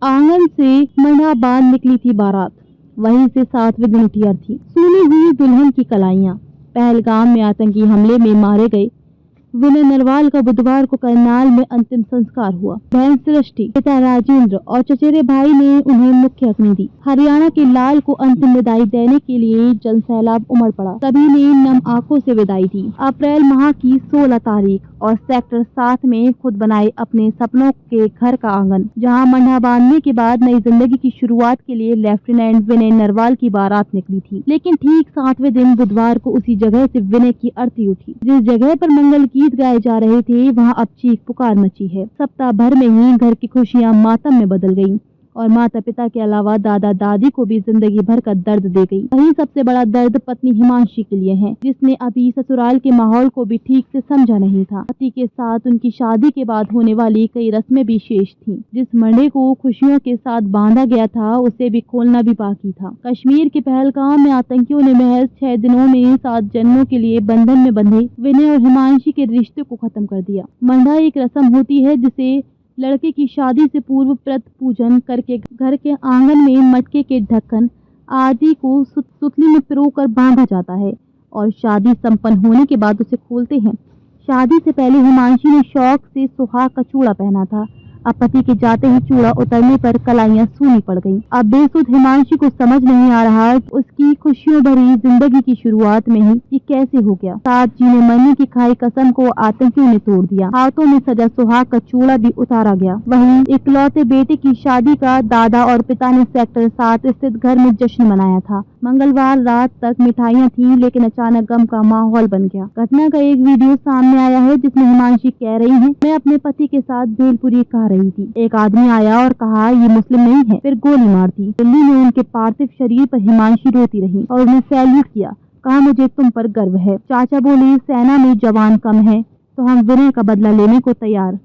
आंगन से मंडा बांध निकली थी बारात, वहीं से 7वें दिन उठी अर्थी। सुनी हुई दुल्हन की कलाइयां। पहलगाम में आतंकी हमले में मारे गए विनय नरवाल का बुधवार को करनाल में अंतिम संस्कार हुआ। बहन सृष्टि, पिता राजेंद्र और चचेरे भाई ने उन्हें मुख्य अग्नि दी। हरियाणा के लाल को अंतिम विदाई देने के लिए जन सैलाब उमड़ पड़ा। सभी ने नम आंखों से विदाई दी। अप्रैल माह की 16 तारीख और सेक्टर 7 में खुद बनाए अपने सपनों के घर का आंगन, जहां मंडा बांधने के बाद नई जिंदगी की शुरुआत के लिए लेफ्टिनेंट विनय नरवाल की बारात निकली थी। लेकिन ठीक 7वें दिन बुधवार को उसी जगह से विनय की अर्थी उठी। जिस जगह पर मंगल गीत गाए जा रहे थे, वहां अब चीख पुकार मची है। सप्ताह भर में ही घर की खुशियां मातम में बदल गईं और माता पिता के अलावा दादा दादी को भी जिंदगी भर का दर्द दे गई। वहीं सबसे बड़ा दर्द पत्नी हिमांशी के लिए है, जिसने अभी ससुराल के माहौल को भी ठीक से समझा नहीं था। पति के साथ उनकी शादी के बाद होने वाली कई रस्में भी शेष थीं। जिस मंडे को खुशियों के साथ बांधा गया था, उसे भी खोलना भी बाकी था। कश्मीर के पहलगाम में आतंकियों ने महज 6 दिनों में 7 जन्मों के लिए बंधन में बंधे विनय और हिमांशी के रिश्ते को खत्म कर दिया। मंडा एक रस्म होती है जिसे लड़के की शादी से पूर्व प्रत पूजन करके घर के आंगन में मटके के ढक्कन आदि को सुतली में पिरोकर बांधा जाता है और शादी संपन्न होने के बाद उसे खोलते हैं। शादी से पहले हिमांशी ने शौक से सुहाग का चूड़ा पहना था। अब पति के जाते ही चूड़ा उतरने पर कलाइयां सूनी पड़ गईं। अब बेसुध हिमांशी को समझ नहीं आ रहा कि उसकी खुशियों भरी जिंदगी की शुरुआत में ही ये कैसे हो गया। साथ जीने मरने की खाई कसम को आतंकियों ने तोड़ दिया। हाथों में सजा सुहाग का चूड़ा भी उतारा गया। वहीं इकलौते बेटे की शादी का दादा और पिता ने सेक्टर 7 स्थित घर में जश्न मनाया था। मंगलवार रात तक मिठाइयां थीं, लेकिन अचानक गम का माहौल बन गया। घटना का एक वीडियो सामने आया है जिसमें हिमांशी कह रही है, मैं अपने पति के साथ भेलपुरी खा रही थी। एक आदमी आया और कहा ये मुस्लिम नहीं है, फिर गोली मार दी। दिल्ली में उनके पार्थिव शरीर पर हिमांशी रोती रही और उन्हें सैल्यूट किया। कहा मुझे तुम पर गर्व है। चाचा बोले सेना में जवान कम है तो हम विनय का बदला लेने को तैयार।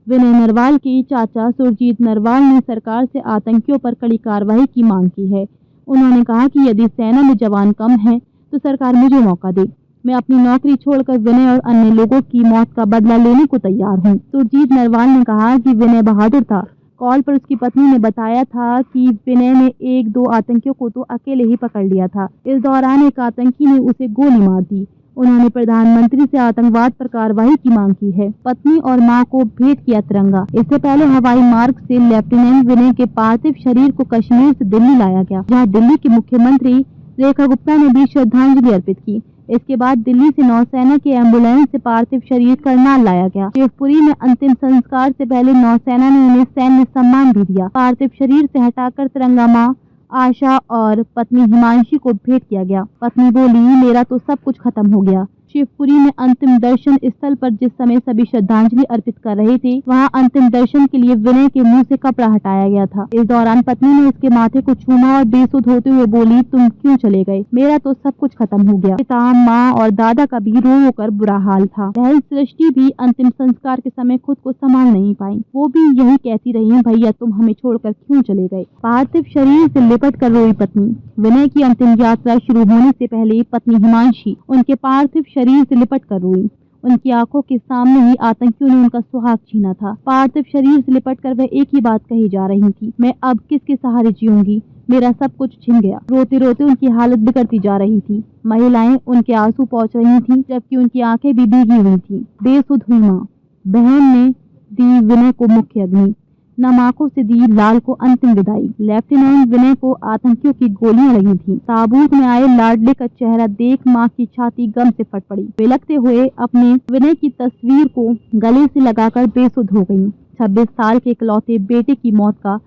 विनय नरवाल के चाचा सुरजीत नरवाल ने सरकार से आतंकियों पर कड़ी कार्रवाई की मांग की है। उन्होंने कहा कि यदि सेना में जवान कम है तो सरकार मुझे मौका दे। मैं अपनी नौकरी छोड़कर विनय और अन्य लोगों की मौत का बदला लेने को तैयार हूँ। सुरजीत नरवाल ने कहा कि विनय बहादुर था। कॉल पर उसकी पत्नी ने बताया था कि विनय ने 1-2 आतंकियों को तो अकेले ही पकड़ लिया था। इस दौरान एक आतंकी ने उसे गोली मार दी। उन्होंने प्रधानमंत्री से आतंकवाद पर कार्रवाई की मांग की है। पत्नी और मां को भेंट किया तिरंगा। इससे पहले हवाई मार्ग से लेफ्टिनेंट विनय के पार्थिव शरीर को कश्मीर से दिल्ली लाया गया, जहां दिल्ली की मुख्यमंत्री रेखा गुप्ता ने भी श्रद्धांजलि अर्पित की। इसके बाद दिल्ली से नौसेना के एम्बुलेंस से पार्थिव शरीर करनाल लाया गया। शिवपुरी में अंतिम संस्कार से पहले नौसेना ने उन्हें सैन्य सम्मान भी दिया। पार्थिव शरीर से हटाकर तिरंगा मां आशा और पत्नी हिमांशी को भेंट किया गया। पत्नी बोली मेरा तो सब कुछ खत्म हो गया। शिवपुरी में अंतिम दर्शन स्थल पर जिस समय सभी श्रद्धांजलि अर्पित कर रहे थे, वहां अंतिम दर्शन के लिए विनय के मुंह से कपड़ा हटाया गया था। इस दौरान पत्नी ने उसके माथे को छूमा और बेसुध होते हुए बोली तुम क्यों चले गए, मेरा तो सब कुछ खत्म हो गया। पिता, माँ और दादा का भी रो कर बुरा हाल था। बहन सृष्टि भी अंतिम संस्कार के समय खुद को संभाल नहीं पाई। वो भी यही कहती रही, भैया तुम हमें छोड़कर क्यों चले गए। पार्थिव शरीर से लिपट कर रोई पत्नी। विनय की अंतिम यात्रा शुरू होने से पहले पत्नी हिमांशी उनके पार्थिव शरीर से लिपट कर रोई। उनकी आंखों के सामने ही आतंकियों ने उनका सुहाग छीना था। पार्थिव शरीर से लिपट कर वह एक ही बात कही जा रही थी, मैं अब किसके सहारे जीऊंगी, मेरा सब कुछ छिन गया। रोते रोते उनकी हालत बिगड़ती जा रही थी। महिलाएं उनके आंसू पहुंच रही थीं, जबकि उनकी आंखें भी भीगी हुई थीं। बेसुध हुई मां। बहन ने दी विनय को मुख्य अग्नि। नम आंखों से दी लाल को अंतिम विदाई। लेफ्टिनेंट विनय को आतंकियों की गोलियां लगी थीं। ताबूत में आए लाडले का चेहरा देख मां की छाती गम से फट पड़ी। बिलखते हुए अपने विनय की तस्वीर को गले से लगाकर बेसुध हो गईं। 26 साल के इकलौते बेटे की मौत का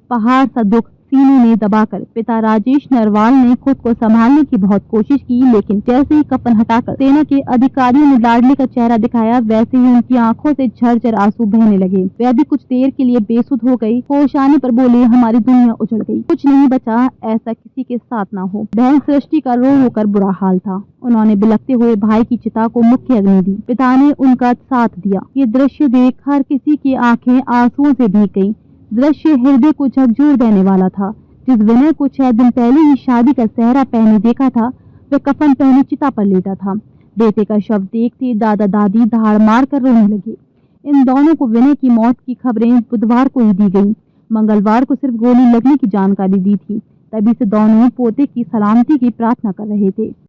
पहाड़ सा दुख सीने में दबाकर पिता राजेश नरवाल ने खुद को संभालने की बहुत कोशिश की, लेकिन जैसे ही कफन हटाकर सेना के अधिकारियों ने लाडले का चेहरा दिखाया, वैसे ही उनकी आंखों से झरझर आंसू बहने लगे। वह भी कुछ देर के लिए बेसुध हो गई। होश आने पर बोले हमारी दुनिया उजड़ गई, कुछ नहीं बचा, ऐसा किसी के साथ ना हो। बहन सृष्टि का रो होकर बुरा हाल था। उन्होंने बिलखते हुए भाई की चिता को मुख्य अग्नि दी। पिता ने उनका साथ दिया। ये दृश्य देख हर किसी की आंखें आंसुओं से भीग गईं। दृश्य हृदय को झकझोर देने वाला था। जिस विनय को 6 दिन पहले ही शादी का सेहरा पहने देखा था, वह कफन पहने चिता पर लेटा था। बेटे का शव देखते दादा दादी धाड़ मार कर रोने लगे। इन दोनों को विनय की मौत की खबरें बुधवार को ही दी गईं। मंगलवार को सिर्फ गोली लगने की जानकारी दी थी। तभी से दोनों पोते की सलामती की प्रार्थना कर रहे थे।